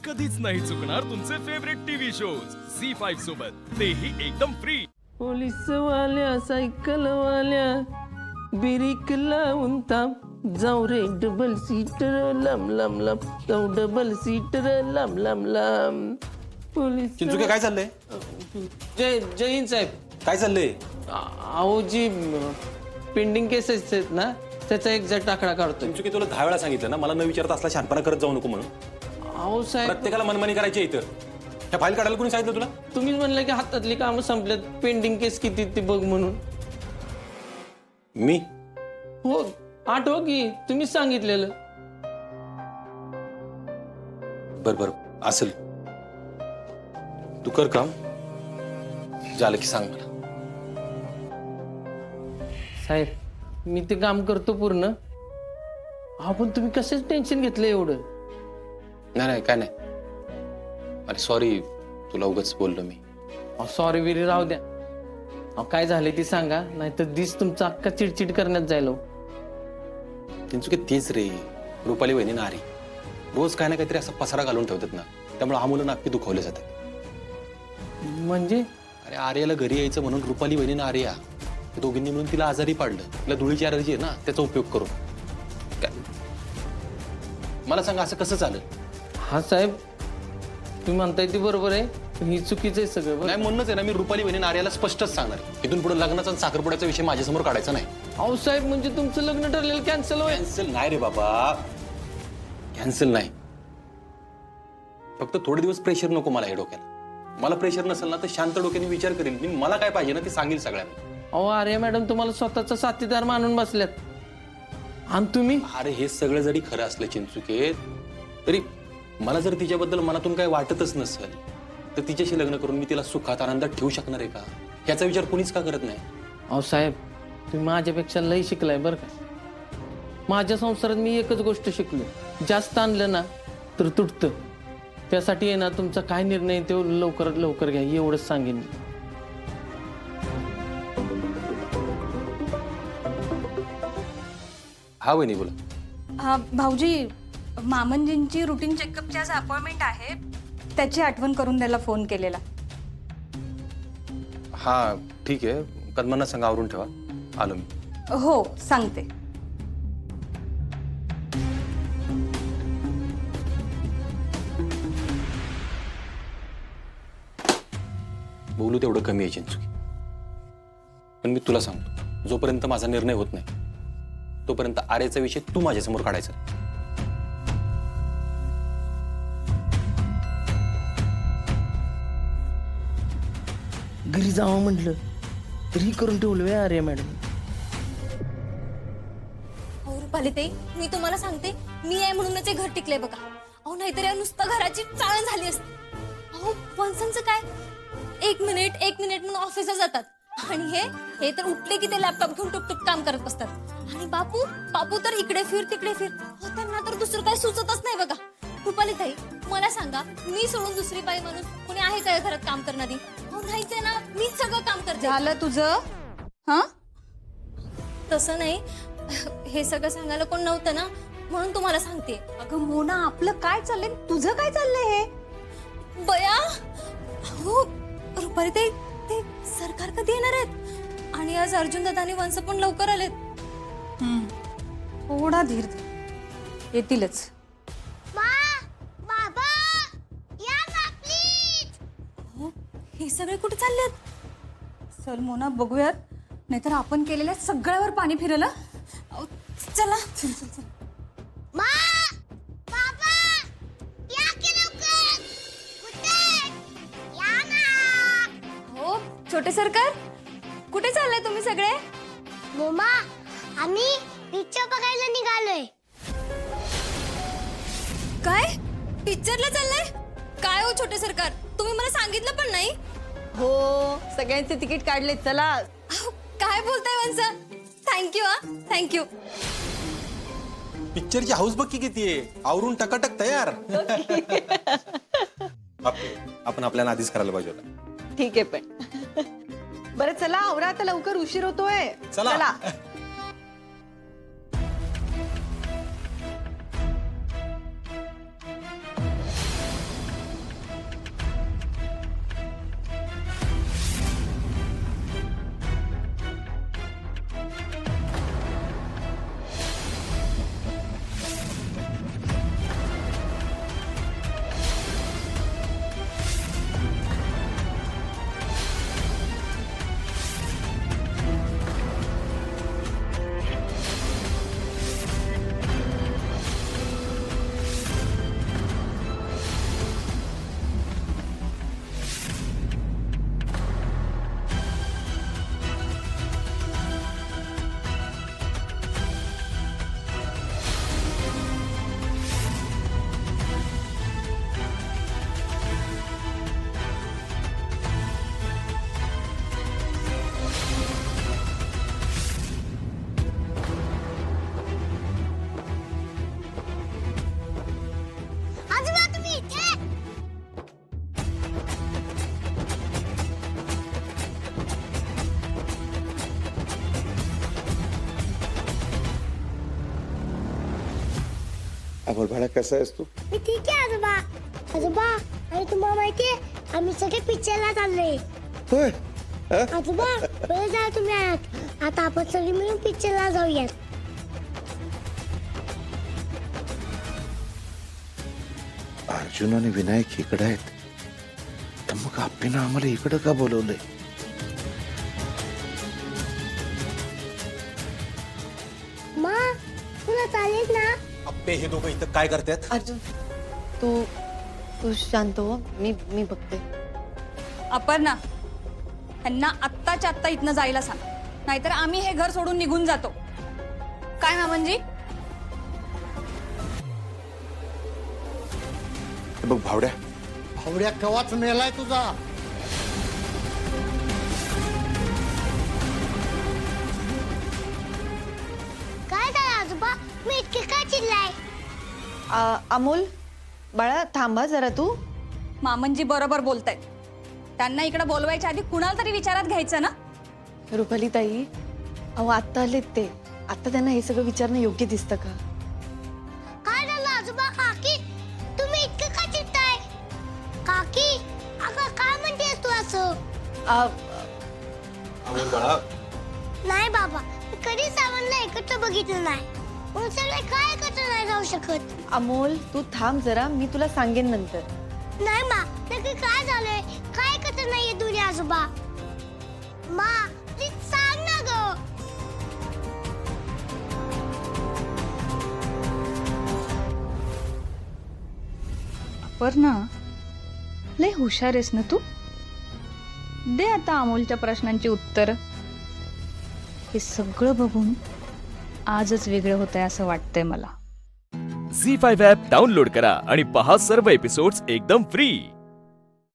कधीच नाही चुकणार तुमचे फेवरेट टीव्ही शोज झी5 सोबत, तेही एकदम फ्री। पोलीस वाल्या सायकल वाल्या बिरिक लावून थांब जाऊ रे डबल सीटर लांब लांब लांब जाऊ डबल सीटर लांब लांब लांब। पोलीस चिंचुके काय चाललंय? जय हिंद साहेब। काय चाललंय? अहो जी पेंडिंग केसेस आहेत ना त्याचा एक्झॅक्ट आकडा काढतोय। चिंचुके तुला 10 वेळा सांगितलं ना मला न विचारता असला शहाणपणा करत जाऊ नको म्हणून। अहो साहेब प्रत्येकाला मनमानी करायची इथं। ह्या फाईल काढायला कोणी सांगितलं तुला? तुम्हीच म्हणलं की हातातली कामं संपल्यात, पेंडिंग केस किती ते बघ म्हणून। मी हो आठव की तुम्हीच सांगितलेलं। बर बर असेल, तू कर काम, झालं की सांग मला। साहेब मी ते काम करतो पूर्ण। आपण तुम्ही कशाच टेन्शन घेतलं एवढं? नाही नाही काय नाही, अरे सॉरी तुला उगाच बोललो मी। सॉरी विरी राहू द्या। अहो काय झालंय ती सांगा, नाहीतर दिस तुमचा अक्का चिडचिड करण्यात जायला। चिंचुके तेच रे, रुपाली वहिनी नारी रोज काय ना काहीतरी असा पसारा घालून ठेवतात ना, त्यामुळे आमुलं नापी दुखवले जातात। म्हणजे अरे आर्याला घरी यायचं म्हणून रुपाली वहिनी आर्या दोघींनी मिळून तिला आजारी पाडलं। तिला धुळीची ॲलर्जी आहे ना, त्याचा उपयोग करून काय मला सांगा असं कसं चालेल? हा साहेब तुम्ही म्हणताय ती बरोबर आहे, पण ही चुकीचं आहे सगळं बरं? नाही म्हणूनच आहे ना, मी रुपाली वहिनी आर्याला स्पष्टच सांगणार आहे, इथून पुढे लग्नाचा आणि साखरपुड्याचा विषय माझ्यासमोर काढायचा नाही। अहो साहेब म्हणजे तुमचं लग्न ठरलेलं कॅन्सल होईल? कॅन्सल नाही रे बाबा, कॅन्सल नाही, फक्त थोडे दिवस प्रेशर नको मला हे डोक्याला। मला प्रेशर नसेल ना तर शांत डोक्याने विचार करेल मी, मला काय पाहिजे ना ते सांगेल सगळ्यांना। अहो अरे मॅडम तुम्हाला स्वतःचा साथीदार मानून बसल्यात आणि तुम्ही। अरे हे सगळं जरी खरं असलं चिंचुके, तरी मला जर तिच्याबद्दल मनातून काय वाटतच नसेल तर तिच्याशी लग्न करून मी तिला सुखात आनंदात ठेवू शकणार आहे का? याचा विचार कोणीच का करत नाही? अहो साहेब तुम्ही माझ्यापेक्षा लई शिकलाय बरं का। माझ्या संसारात मी एकच गोष्ट शिकलो, जास्त आणलं ना तर तुटतं। त्यासाठी आहे ना तुमचा काय निर्णय तो लवकरात लवकर घ्या एवढंच सांगेन मी। हा वहिनी बोला। भाऊजी मामनजींची रुटीन चेकअपची आज अपॉइंटमेंट आहे, त्याची आठवण करून द्यायला फोन केलेला। हा ठीक आहे, कदमांना सांगा आवरून ठेवा, आलो मी। हो सांगते। बोलू तेवढं कमी आहे चिंचुकी, पण मी तुला सांगतो जोपर्यंत माझा निर्णय होत नाही तोपर्यंत आर्याचा विषय तू माझ्यासमोर काढायचा। घरी जावं म्हटलं तरी करून ठेवलं अरे मॅडम। अहो रुपालीताई मी तुम्हाला सांगते, मी आहे म्हणूनच हे घर टिकले बघा। अहो नाहीतर या नुसतं घराची चाळण झाली असती। अहो वंसांचं काय, एक मिनिट म्हणून ऑफिसला जातात आणि हे तर उठले की ते लॅपटॉप घेऊन टुकटुक काम करत बसतात। आणि बापू तर इकडे फिर तिकडे फिर, त्यांना तर दुसरं काही सुचतच नाही बघा। रुपालीताई मला सांगा, मी सोडून दुसरी बाई माणूस कोणी आहे काय घरात काम करणारी? अहो नाहीच आहे ना, मीच सगळं काम करते। झालं तुझं? हा तसं नाही, हे सगळं सांगायला कोण नव्हतं ना म्हणून तुम्हाला सांगते। अगं मोना आपलं काय चाललंय, तुझं काय चाललंय हे? बया हो रुपालीताई, ते सरकार कधी येणार आहेत? आणि आज अर्जुन दादा आणि वंस पण लवकर आलेत। थोडा धीर धर, येतीलच। हो, हे सगळे कुठे चाललेत? चल मोना बघूयात, नाहीतर आपण केलेल्या सगळ्यावर पाणी फिरलं। अहो, चला चल चल चल। हो छोटे सरकार, कुठे चाललाय तुम्ही सगळे? मोमा आम्ही पिक्चर बघायला निघालोय। काय पिक्चरला चाललाय? काय हो छोटे सरकार, तुम्ही मला सांगितलं पण नाही। हो सगळ्यांचे तिकीट काढले, चला। अहो, काय बोलताय वंस? थँक्यू हा, थँक्यू। पिक्चरची हाऊस बघ की किती आहे, आवरून टकाटक तयार। आपण आपल्याला आधीच करायला पाहिजे होता। ठीक आहे पण बरं चला आवरा आता, लवकर उशीर होतोय। चला। अमोल बाळा कसा आहेस तू? मी ठीक आहे आजोबा. आजोबा आणि तुम्हाला माहितीये आम्ही सगळे पिक्चरला चाललोय. होय. आजोबा बरं जा तुम्ही आत. आता आपण सगळे मिळून पिक्चरला जाऊयात. अर्जुन आणि विनायक इकडे आहेत, तर मग आपल्याला आम्हाला इकडं का बोलवलंय? मा तुला चालेल ना? अप्पे हे दोघं इथं काय करतात? अर्जुन तू तू शांत हो. मी बघते. अपर्णा ह्यांना आत्ताच्या आत्ता इथनं जायला सांग, नाहीतर आम्ही हे घर सोडून निघून जातो. काय मामनजी? हे बघ भावड्या, भावड्या कवाच मेलाय तुझा. काय झालं आजोबा? मी इतके का चिल्लाय? अमोल बाळा थांबा जरा तू. मामनजी बरोबर बोलतायत. त्यांना इकडे बोलवायच्या आधी कुणाला तरी विचारात घ्यायचं ना. रुपाली ताई, अहो आत्ता आलेत ते. आता त्यांना हे सगळं विचारणं योग्य दिसतं का? काय झालं आजोबा? काकी तुम्ही इतकं का चिडताय? काकी अगं काय म्हणतेस तू असं? अमोल बाळा, नाही बाबा, मी कधीच सावंतला एकत्र बघितलं नाही. म्हणून सगळे काय एकत्र नाही जाऊ शकत. अमोल तू थांब जरा, मी तुला सांगेन नंतर. नाही मा, नक्की काय झालंय? काय एकत्र नाहीये दोन्ही आजोबा? मा प्लीज सांग ना ग. अपर्णा लय हुशार आहेस ना तू. दे आता अमोलच्या प्रश्नांची उत्तर. हे सगळं बघून आजच वेगळं होतंय असं वाटतंय मला. झी 5 ॲप डाउनलोड करा आणि पहा सर्व एपिसोड्स एकदम फ्री.